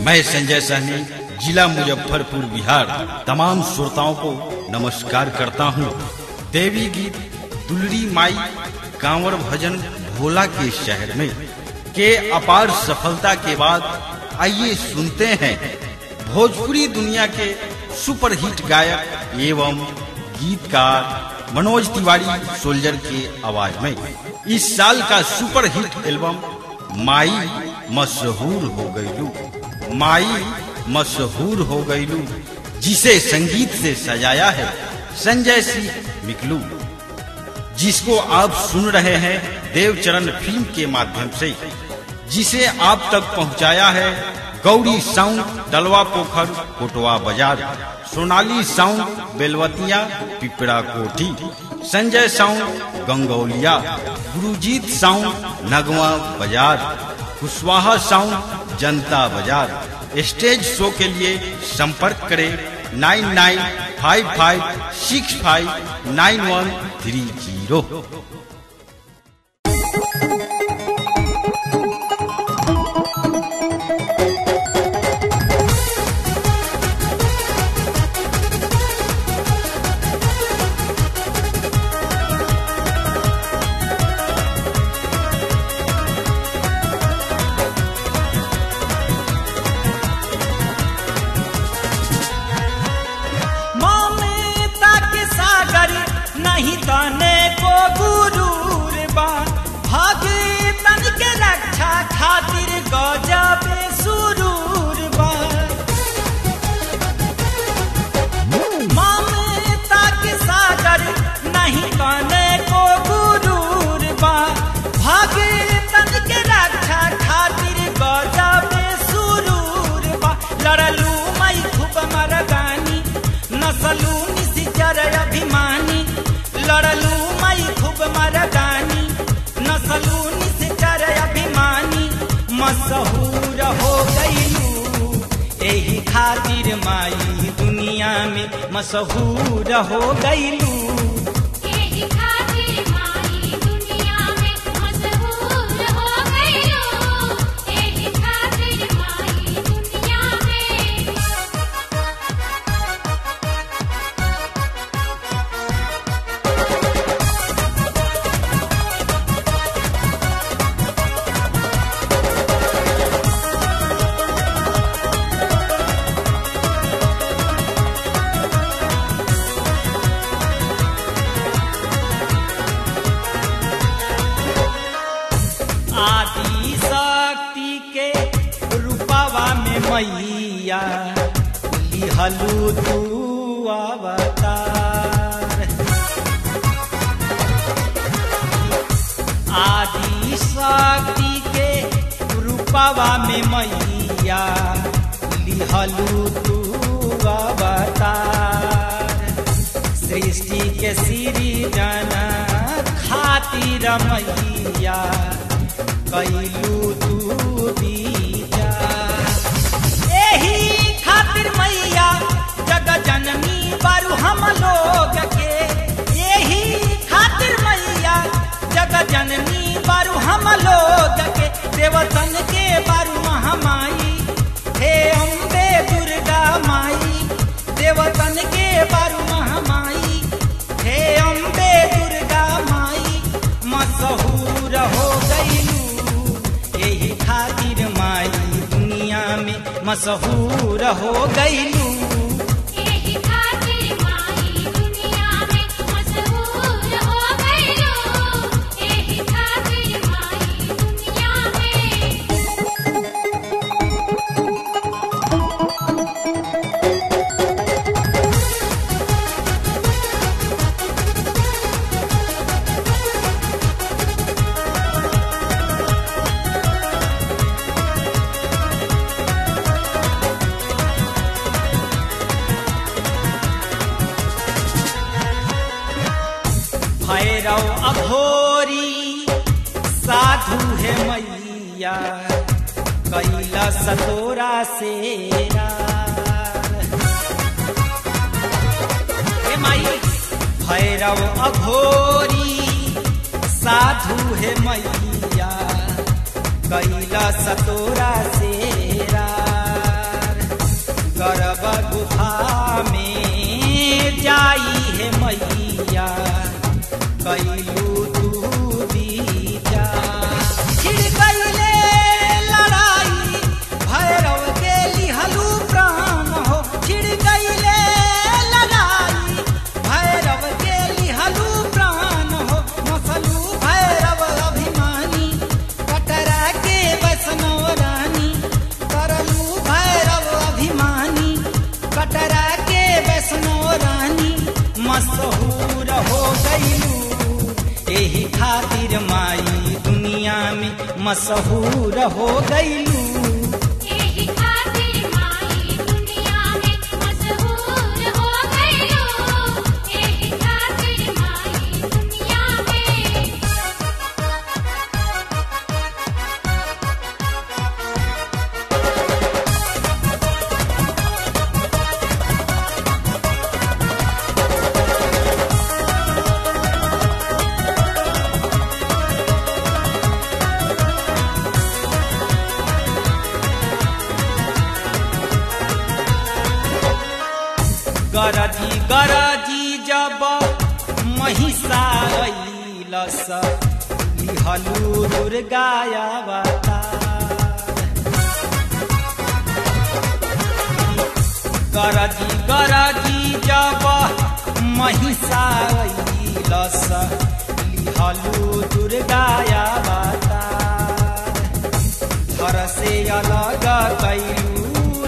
मैं संजय सहनी, जिला मुजफ्फरपुर, बिहार, तमाम श्रोताओं को नमस्कार करता हूँ। देवी गीत दुलरी माई कांवड़ भजन भोला के शहर में के अपार सफलता के बाद आइए सुनते हैं भोजपुरी दुनिया के सुपरहिट गायक एवं गीतकार मनोज तिवारी सोल्जर के आवाज में इस साल का सुपरहिट एल्बम माई मशहूर हो गईलू, माई मशहूर हो गईलू, जिसे संगीत से सजाया है संजय सिंह मिकलू, जिसको आप सुन रहे हैं देवचरण फिल्म के माध्यम से, जिसे आप तक पहुंचाया है गौरी साउंड दलवा पोखर कोटवा बाजार, Sonali sound Belwatia Pipra Kothi, Sanjay sound गंगौलिया, Gurjeet sound नगवा बाजार, कुशवाहा साउंड जनता बाजार। स्टेज शो के लिए संपर्क करें 9955659130। नहीं तने को गुरूर बा, भगतन के रक्षा खातिर गजब सुरूर बा। ममता के सागर नहीं तने को गुरूर बा, भगतन के रक्षा खातिर गजब सुरूर बा। लड़लू मई खूब मर्दानी, नसलू निशिचर अभिमानी, लड़लू मई खूब मर्दानी, नसलू निशिचर अभिमानी, मशहूर हो गईलू एही खातिर माई दुनिया में मशहूर हो गईलू। आदि शक्ति के रूपवा में मैया लिहलू तू अवतार, आदि शक्ति के रूपवा में मैया लिहलू तू अवतार। सृष्टि के सृजन खातिर मैया कैलू तू बीजा, एही खातिर मैया जग जननी बारू हम लोग के, एही खातिर मैया जग जननी बारू हम लोग के। देवतन के बारू महामाई हे अम्बे दुर्गा माई, देवतन के बारू महामाई हे अम्बे दुर्गा माई, मशहूर हो गईलू एही खातिर माई दुनिया में मशहूर हो गईलू। भैरव अघोरी साधु है मैया कैला सतोरा सेरा, माई भैरव अघोरी साधु है मैया कैला सतोरा सेरा। खातिर माई दुनिया में मशहूर हो गईलू। एही खातिर माई दुनिया में मशहूर हो गईलू। एही खातिर माई दुनिया में। गरजी गरजी जब महिषा अइलस लिहलू दुर्गाया गरजी गरजी जब महिषा अइलस लिहलू दुर्गाया घर से अलग कैलू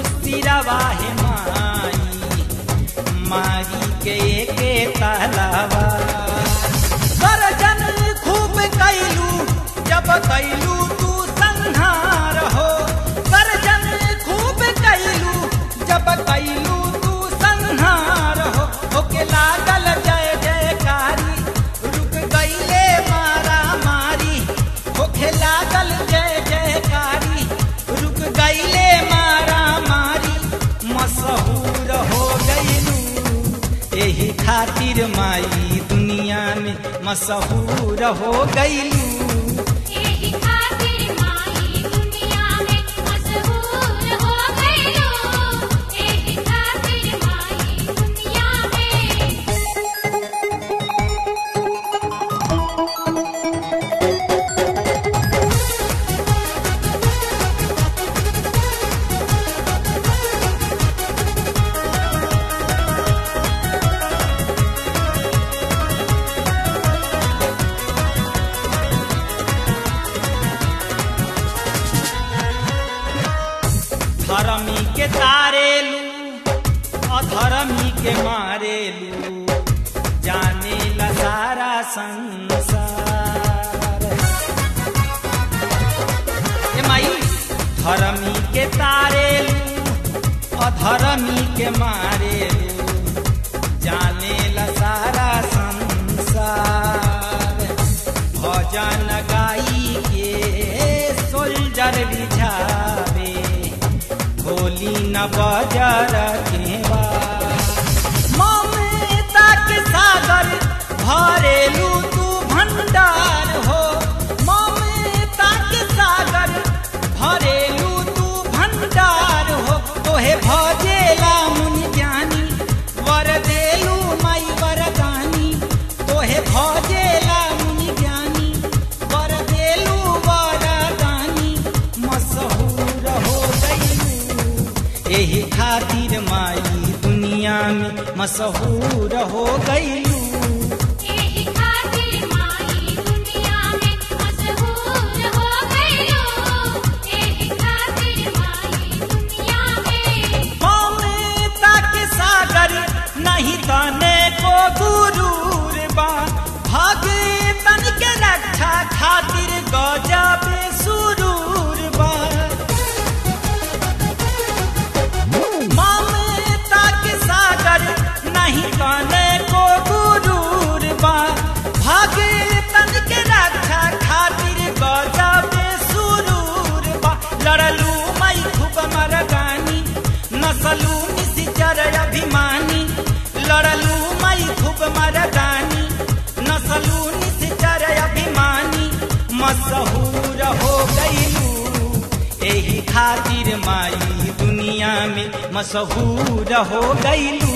सिरवा हे मारी के एके तहलावा। गर्जन खूब कैलू जब कैलू तू संहार हो। गर्जन खूब कैलू जब कैलू तू संहार हो। होके लागल जय जयकारी रुक गईले मारा मारी। होके लागल जय जयकारी रुक गईले मारा मारी। मशहूर हो गईलू एही खातिर माई दुनिया में मशहूर हो गईलू। एही खातिर माई दुनिया में मशहूर हो गईलू। एही खातिर माई दुनिया में। धर्मी के तारेलू अधर्मी के मारेलू। जाने ला सारा संसार ए माई। धर्मी के तारेलू अधर्मी के मारेलू। जाने ला सारा संसार। भजन गाई के सोल्जर बिछावे होली न बजर केवा। ममता के सागर भरेलू तू भंडार हो। ममता के सागर भरेलू तू भंडार हो। तोहे भजेला मुनि ज्ञानी वर देलू माई वरदानी। तोहे भजेला मुनि ज्ञानी वर देलू वरदानी। मशहूर हो गईलू एही खातिर माई दुनिया में मशहूर हो गईलू। एही खातिर माई दुनिया में मशहूर हो गईलू। एही खातिर माई दुनिया में। ममता के सागर नहीं तने को गुरूर बा। भगतन के रक्षा खातिर गजब सुरूर बा। ममता के सागर नहीं तने को गुरूर बा। भगतन के रक्षा खातिर गजब सुरूर बा। लड़लू मई खूब मरदानी नसलू निश्चर अभिमानी। लड़लू मई खूब मरदानी नसलू निश्चर अभिमानी। मशहूर हो गईलू एही खातिर माई दुनिया में मशहूर हो गईलू।